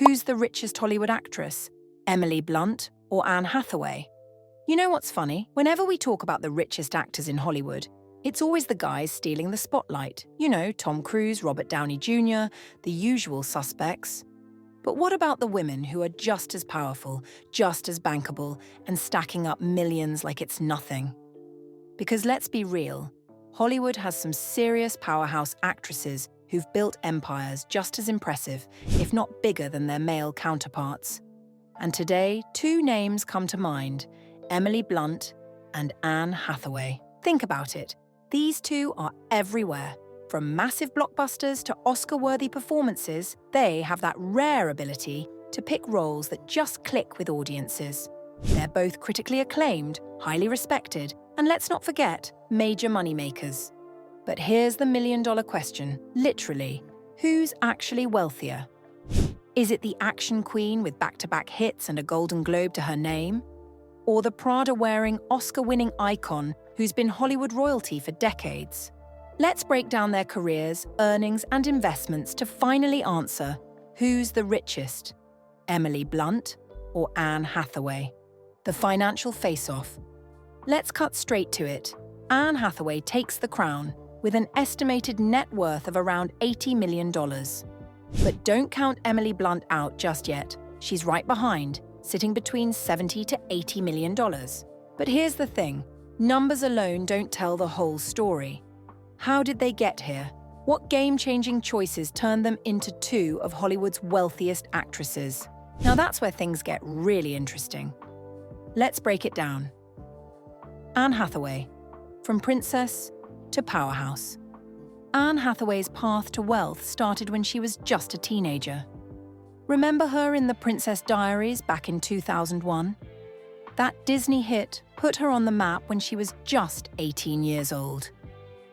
Who's the richest Hollywood actress? Emily Blunt or Anne Hathaway? You know what's funny? Whenever we talk about the richest actors in Hollywood, it's always the guys stealing the spotlight. You know, Tom Cruise, Robert Downey Jr., the usual suspects. But what about the women who are just as powerful, just as bankable, and stacking up millions like it's nothing? Because let's be real, Hollywood has some serious powerhouse actresses who've built empires just as impressive, if not bigger than their male counterparts. And today, two names come to mind: Emily Blunt and Anne Hathaway. Think about it. These two are everywhere. From massive blockbusters to Oscar-worthy performances, they have that rare ability to pick roles that just click with audiences. They're both critically acclaimed, highly respected, and let's not forget, major moneymakers. But here's the million-dollar question, literally, who's actually wealthier? Is it the action queen with back-to-back hits and a Golden Globe to her name? Or the Prada-wearing, Oscar-winning icon who's been Hollywood royalty for decades? Let's break down their careers, earnings, and investments to finally answer who's the richest, Emily Blunt or Anne Hathaway? The financial face-off. Let's cut straight to it. Anne Hathaway takes the crown with an estimated net worth of around $80 million. But don't count Emily Blunt out just yet. She's right behind, sitting between $70 to $80 million. But here's the thing, numbers alone don't tell the whole story. How did they get here? What game-changing choices turned them into two of Hollywood's wealthiest actresses? Now that's where things get really interesting. Let's break it down. Anne Hathaway, from princess to powerhouse. Anne Hathaway's path to wealth started when she was just a teenager. Remember her in The Princess Diaries back in 2001? That Disney hit put her on the map when she was just 18 years old.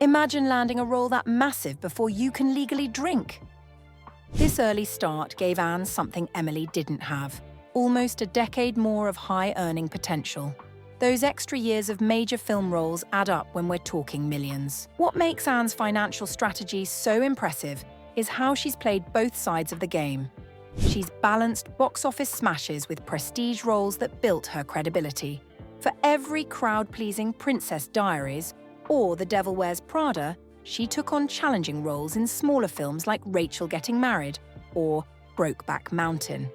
Imagine landing a role that massive before you can legally drink. This early start gave Anne something Emily didn't have, almost a decade more of high-earning potential. Those extra years of major film roles add up when we're talking millions. What makes Anne's financial strategy so impressive is how she's played both sides of the game. She's balanced box office smashes with prestige roles that built her credibility. For every crowd-pleasing Princess Diaries or The Devil Wears Prada, she took on challenging roles in smaller films like Rachel Getting Married or Brokeback Mountain.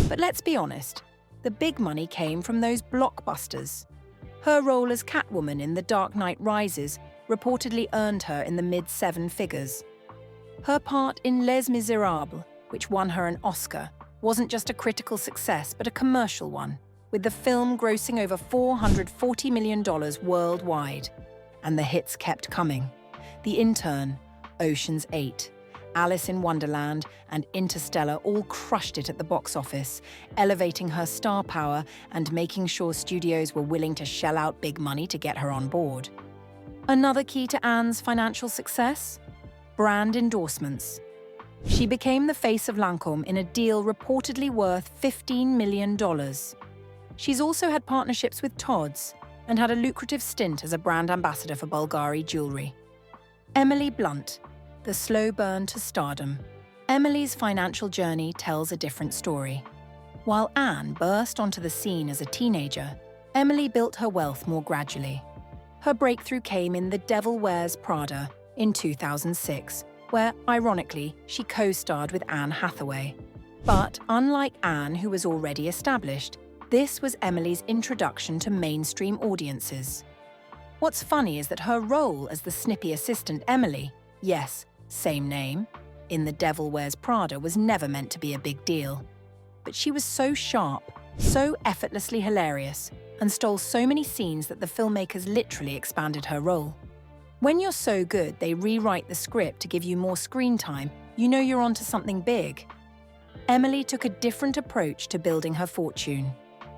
But let's be honest, the big money came from those blockbusters. Her role as Catwoman in The Dark Knight Rises reportedly earned her in the mid-seven figures. Her part in Les Miserables, which won her an Oscar, wasn't just a critical success but a commercial one, with the film grossing over $440 million worldwide. And the hits kept coming. The Intern, Ocean's 8, Alice in Wonderland, and Interstellar all crushed it at the box office, elevating her star power and making sure studios were willing to shell out big money to get her on board. Another key to Anne's financial success? Brand endorsements. She became the face of Lancôme in a deal reportedly worth $15 million. She's also had partnerships with Tod's and had a lucrative stint as a brand ambassador for Bulgari jewelry. Emily Blunt, the slow burn to stardom. Emily's financial journey tells a different story. While Anne burst onto the scene as a teenager, Emily built her wealth more gradually. Her breakthrough came in The Devil Wears Prada in 2006, where, ironically, she co-starred with Anne Hathaway. But unlike Anne, who was already established, this was Emily's introduction to mainstream audiences. What's funny is that her role as the snippy assistant Emily, yes, same name, in The Devil Wears Prada was never meant to be a big deal. But she was so sharp, so effortlessly hilarious, and stole so many scenes that the filmmakers literally expanded her role. When you're so good they rewrite the script to give you more screen time, you know you're onto something big. Emily took a different approach to building her fortune.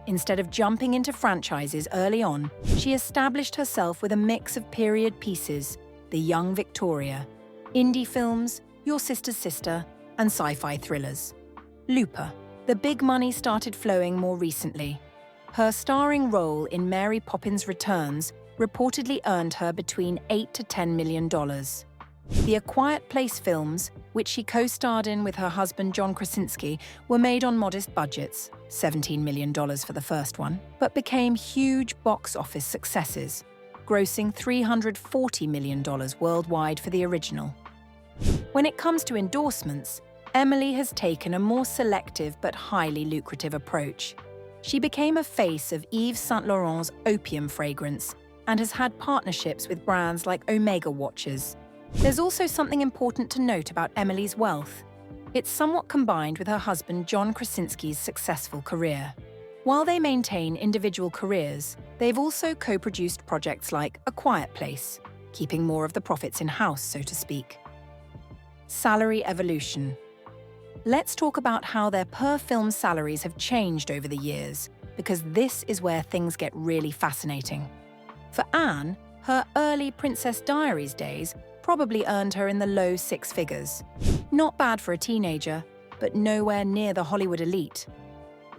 Instead of jumping into franchises early on, she established herself with a mix of period pieces, The Young Victoria, indie films, Your Sister's Sister, and sci-fi thrillers. Looper. The big money started flowing more recently. Her starring role in Mary Poppins Returns reportedly earned her between $8 to $10 million. The A Quiet Place films, which she co-starred in with her husband John Krasinski, were made on modest budgets, $17 million for the first one, but became huge box office successes, grossing $340 million worldwide for the original. When it comes to endorsements, Emily has taken a more selective but highly lucrative approach. She became a face of Yves Saint Laurent's Opium fragrance and has had partnerships with brands like Omega watches. There's also something important to note about Emily's wealth. It's somewhat combined with her husband John Krasinski's successful career. While they maintain individual careers, they've also co-produced projects like A Quiet Place, keeping more of the profits in-house, so to speak. Salary evolution. Let's talk about how their per-film salaries have changed over the years, because this is where things get really fascinating. For Anne, her early Princess Diaries days probably earned her in the low six figures. Not bad for a teenager, but nowhere near the Hollywood elite.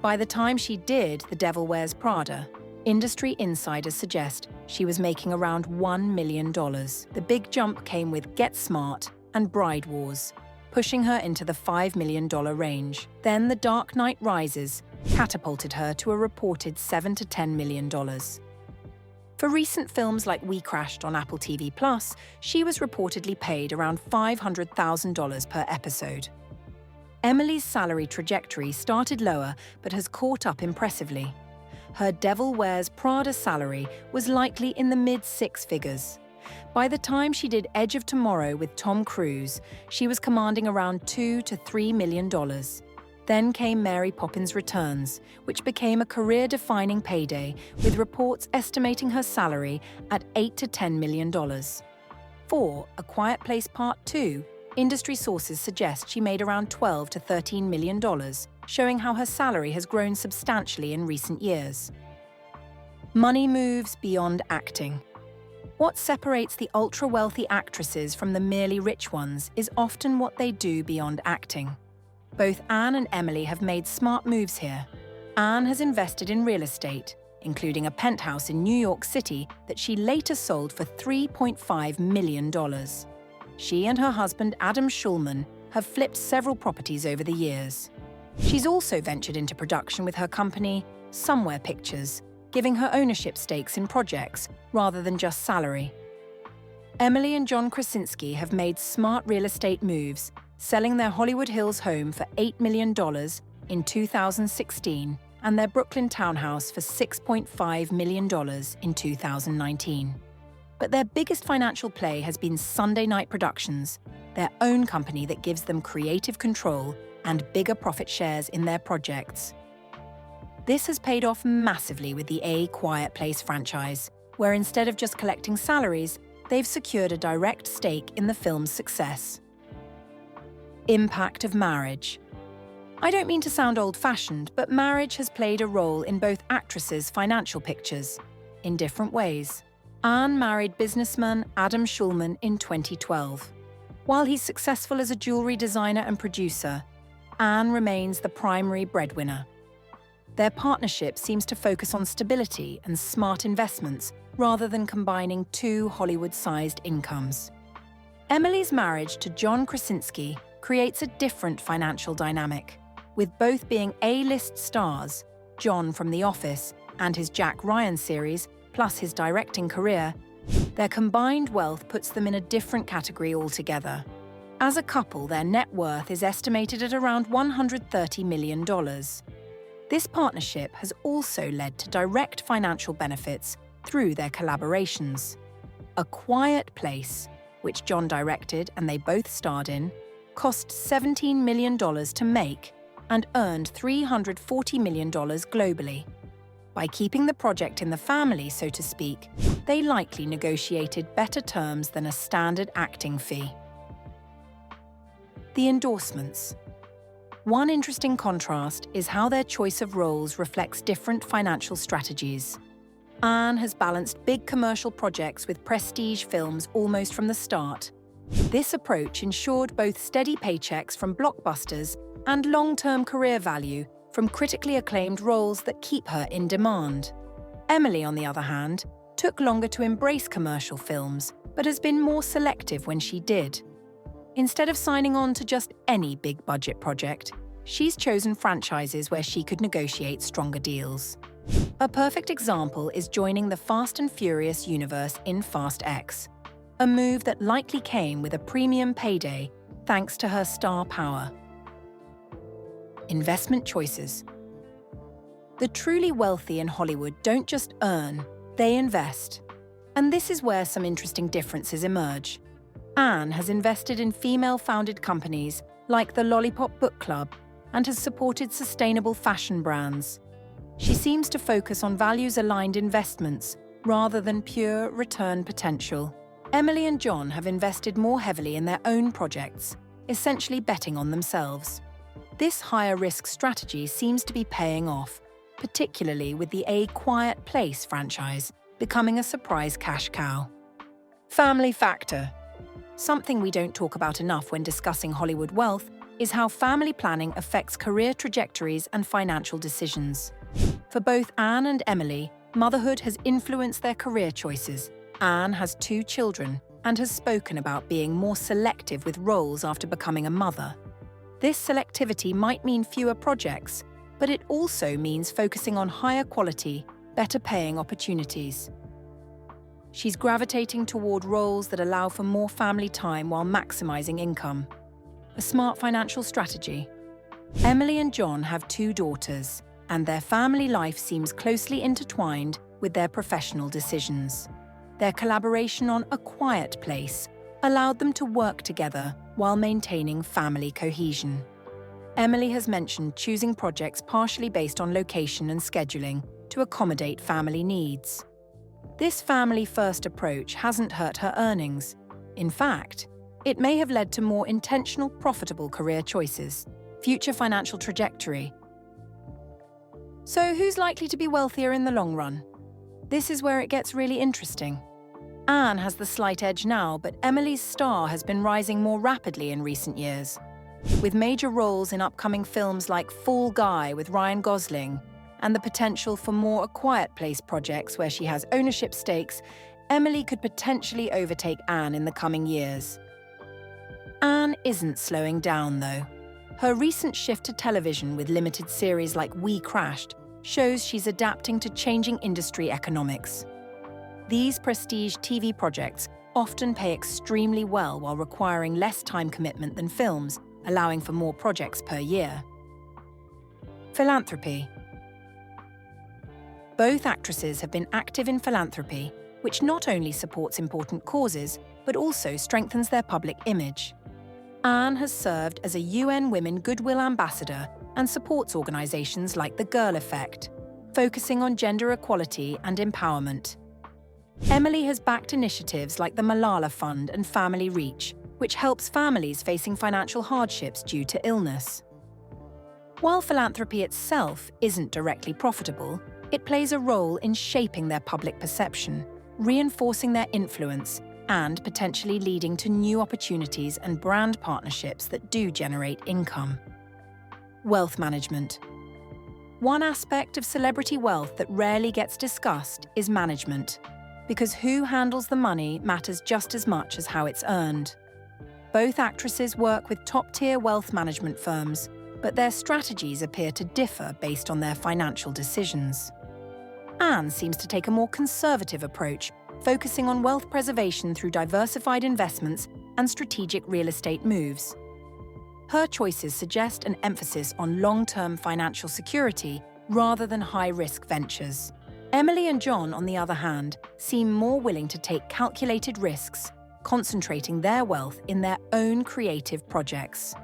By the time she did The Devil Wears Prada, industry insiders suggest she was making around $1 million. The big jump came with Get Smart and Bride Wars, pushing her into the $5 million range. Then The Dark Knight Rises catapulted her to a reported $7 to $10 million. For recent films like We Crashed on Apple TV+, she was reportedly paid around $500,000 per episode. Emily's salary trajectory started lower but has caught up impressively. Her Devil Wears Prada salary was likely in the mid-six figures. By the time she did Edge of Tomorrow with Tom Cruise, she was commanding around $2 to $3 million. Then came Mary Poppins Returns, which became a career-defining payday, with reports estimating her salary at $8 to $10 million. For A Quiet Place Part 2, industry sources suggest she made around $12 to $13 million, showing how her salary has grown substantially in recent years. Money moves beyond acting. What separates the ultra-wealthy actresses from the merely rich ones is often what they do beyond acting. Both Anne and Emily have made smart moves here. Anne has invested in real estate, including a penthouse in New York City that she later sold for $3.5 million. She and her husband Adam Schulman have flipped several properties over the years. She's also ventured into production with her company, Somewhere Pictures, giving her ownership stakes in projects rather than just salary. Emily and John Krasinski have made smart real estate moves, selling their Hollywood Hills home for $8 million in 2016 and their Brooklyn townhouse for $6.5 million in 2019. But their biggest financial play has been Sunday Night Productions, their own company that gives them creative control and bigger profit shares in their projects. This has paid off massively with the A Quiet Place franchise, where instead of just collecting salaries, they've secured a direct stake in the film's success. Impact of marriage. I don't mean to sound old-fashioned, but marriage has played a role in both actresses' financial pictures, in different ways. Anne married businessman Adam Schulman in 2012. While he's successful as a jewelry designer and producer, Anne remains the primary breadwinner. Their partnership seems to focus on stability and smart investments rather than combining two Hollywood-sized incomes. Emily's marriage to John Krasinski creates a different financial dynamic. With both being A-list stars, John from The Office and his Jack Ryan series, plus his directing career, their combined wealth puts them in a different category altogether. As a couple, their net worth is estimated at around $130 million. This partnership has also led to direct financial benefits through their collaborations. A Quiet Place, which John directed and they both starred in, cost $17 million to make and earned $340 million globally. By keeping the project in the family, so to speak, they likely negotiated better terms than a standard acting fee. The endorsements. One interesting contrast is how their choice of roles reflects different financial strategies. Anne has balanced big commercial projects with prestige films almost from the start. This approach ensured both steady paychecks from blockbusters and long-term career value from critically acclaimed roles that keep her in demand. Emily, on the other hand, took longer to embrace commercial films, but has been more selective when she did. Instead of signing on to just any big-budget project, she's chosen franchises where she could negotiate stronger deals. A perfect example is joining the Fast and Furious universe in Fast X, a move that likely came with a premium payday thanks to her star power. Investment choices. The truly wealthy in Hollywood don't just earn, they invest. And this is where some interesting differences emerge. Anne has invested in female-founded companies like the Lollipop Book Club and has supported sustainable fashion brands. She seems to focus on values-aligned investments rather than pure return potential. Emily and John have invested more heavily in their own projects, essentially betting on themselves. This higher-risk strategy seems to be paying off, particularly with the A Quiet Place franchise becoming a surprise cash cow. Family factor. Something we don't talk about enough when discussing Hollywood wealth is how family planning affects career trajectories and financial decisions. For both Anne and Emily, motherhood has influenced their career choices. Anne has 2 children and has spoken about being more selective with roles after becoming a mother. This selectivity might mean fewer projects, but it also means focusing on higher quality, better paying opportunities. She's gravitating toward roles that allow for more family time while maximizing income. A smart financial strategy. Emily and John have 2 daughters, and their family life seems closely intertwined with their professional decisions. Their collaboration on A Quiet Place allowed them to work together while maintaining family cohesion. Emily has mentioned choosing projects partially based on location and scheduling to accommodate family needs. This family-first approach hasn't hurt her earnings. In fact, it may have led to more intentional, profitable career choices, future financial trajectory. So who's likely to be wealthier in the long run? This is where it gets really interesting. Anne has the slight edge now, but Emily's star has been rising more rapidly in recent years. With major roles in upcoming films like Fall Guy with Ryan Gosling and the potential for more A Quiet Place projects where she has ownership stakes, Emily could potentially overtake Anne in the coming years. Anne isn't slowing down, though. Her recent shift to television with limited series like We Crashed shows she's adapting to changing industry economics. These prestige TV projects often pay extremely well while requiring less time commitment than films, allowing for more projects per year. Philanthropy. Both actresses have been active in philanthropy, which not only supports important causes, but also strengthens their public image. Anne has served as a UN Women Goodwill Ambassador and supports organisations like the Girl Effect, focusing on gender equality and empowerment. Emily has backed initiatives like the Malala Fund and Family Reach, which helps families facing financial hardships due to illness. While philanthropy itself isn't directly profitable, it plays a role in shaping their public perception, reinforcing their influence, and potentially leading to new opportunities and brand partnerships that do generate income. Wealth management. One aspect of celebrity wealth that rarely gets discussed is management, because who handles the money matters just as much as how it's earned. Both actresses work with top-tier wealth management firms, but their strategies appear to differ based on their financial decisions. Anne seems to take a more conservative approach, focusing on wealth preservation through diversified investments and strategic real estate moves. Her choices suggest an emphasis on long-term financial security rather than high-risk ventures. Emily and John, on the other hand, seem more willing to take calculated risks, concentrating their wealth in their own creative projects.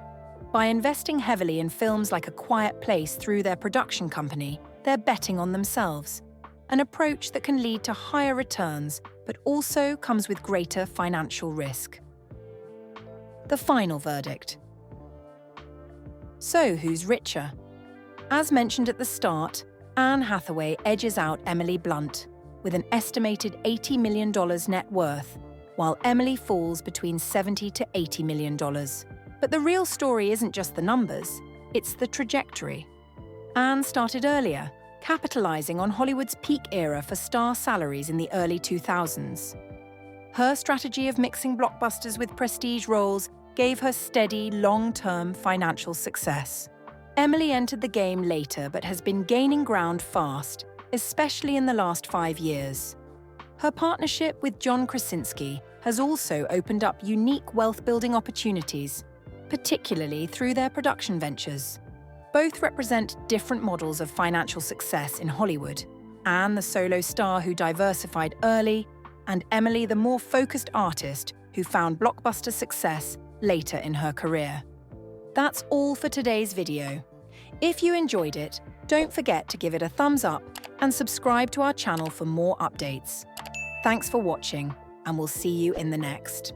By investing heavily in films like A Quiet Place through their production company, they're betting on themselves, an approach that can lead to higher returns but also comes with greater financial risk. The final verdict. So who's richer? As mentioned at the start, Anne Hathaway edges out Emily Blunt with an estimated $80 million net worth, while Emily falls between $70 to $80 million. But the real story isn't just the numbers, it's the trajectory. Anne started earlier, capitalizing on Hollywood's peak era for star salaries in the early 2000s. Her strategy of mixing blockbusters with prestige roles gave her steady, long-term financial success. Emily entered the game later but has been gaining ground fast, especially in the last 5 years. Her partnership with John Krasinski has also opened up unique wealth-building opportunities, particularly through their production ventures. Both represent different models of financial success in Hollywood. Anne, the solo star who diversified early, and Emily, the more focused artist who found blockbuster success later in her career. That's all for today's video. If you enjoyed it, don't forget to give it a thumbs up and subscribe to our channel for more updates. Thanks for watching, and we'll see you in the next.